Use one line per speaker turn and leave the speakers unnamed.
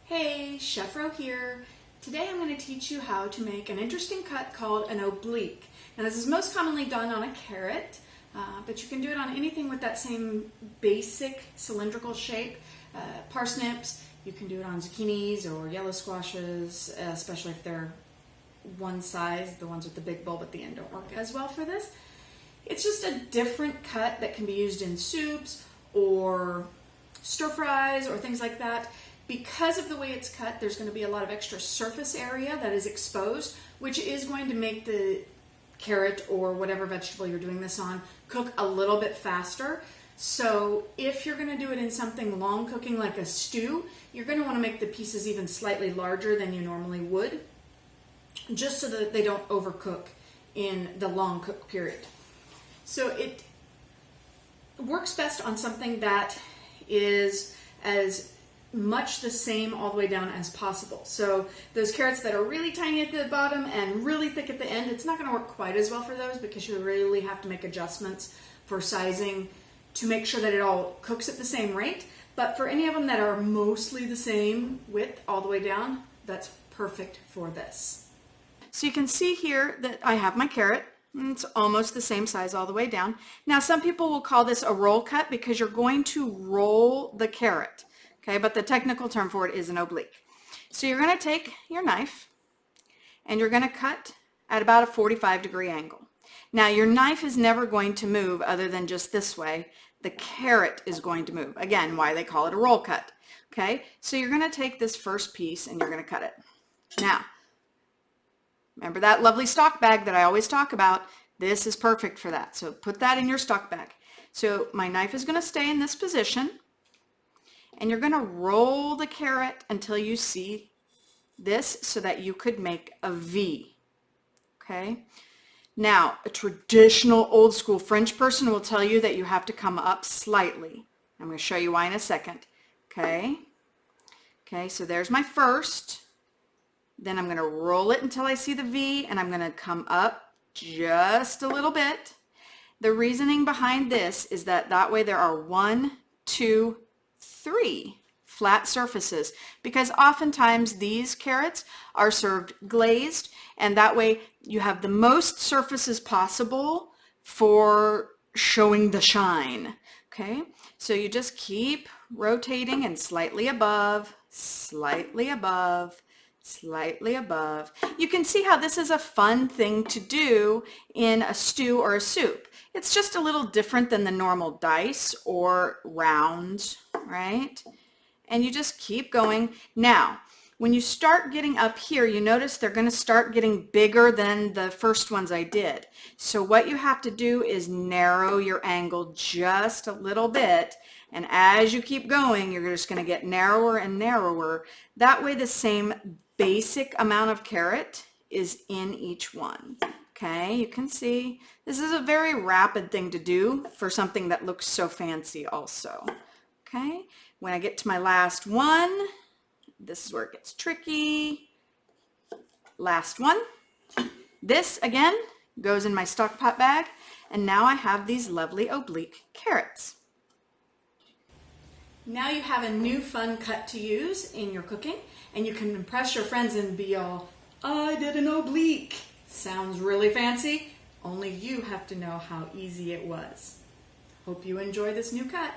Hey, Chef Ro here. Today I'm going to teach you how to make an interesting cut called an oblique. Now this is most commonly done on a carrot, but you can do it on anything with that same basic cylindrical shape. Parsnips, you can do it on zucchinis or yellow squashes, especially if they're one size. The ones with the big bulb at the end don't work as well for this. It's just a different cut that can be used in soups or stir fries or things like that. Because of the way it's cut, there's going to be a lot of extra surface area that is exposed, which is going to make the carrot or whatever vegetable you're doing this on cook a little bit faster. So if you're going to do it in something long cooking like a stew, you're going to want to make the pieces even slightly larger than you normally would, just so that they don't overcook in the long cook period. So it works best on something that is as much the same all the way down as possible. So those carrots that are really tiny at the bottom and really thick at the end, it's not going to work quite as well for those because you really have to make adjustments for sizing to make sure that it all cooks at the same rate. But for any of them that are mostly the same width all the way down, that's perfect for this. So you can see here that I have my carrot. It's almost the same size all the way down. Now some people will call this a roll cut because you're going to roll the carrot. Okay, but the technical term for it is an oblique. So you're going to take your knife and you're going to cut at about a 45-degree angle. Now your knife is never going to move other than just this way. The carrot is going to move. Again, why they call it a roll cut. Okay, so you're going to take this first piece and you're going to cut it. Now, remember that lovely stock bag that I always talk about? This is perfect for that. So put that in your stock bag. So my knife is going to stay in this position. And you're going to roll the carrot until you see this so that you could make a V. Okay? Now, a traditional old school French person will tell you that you have to come up slightly. I'm going to show you why in a second. Okay? Okay, so there's my first. Then I'm going to roll it until I see the V, and I'm going to come up just a little bit. The reasoning behind this is that way there are 1, 2, 3 flat surfaces, because oftentimes these carrots are served glazed, and that way you have the most surfaces possible for showing the shine. Okay, so you just keep rotating and slightly above, slightly above, slightly above. You can see how this is a fun thing to do in a stew or a soup. It's just a little different than the normal dice or round, right? And you just keep going. Now, when you start getting up here, you notice they're going to start getting bigger than the first ones I did. So what you have to do is narrow your angle just a little bit. And as you keep going, you're just going to get narrower and narrower. That way the same basic amount of carrot is in each one. Okay, you can see this is a very rapid thing to do for something that looks so fancy also. Okay, when I get to my last one, this is where it gets tricky. Last one. This again goes in my stock pot bag, and now I have these lovely oblique carrots. Now you have a new fun cut to use in your cooking, and you can impress your friends and be all, I did an oblique. Sounds really fancy, only you have to know how easy it was. Hope you enjoy this new cut.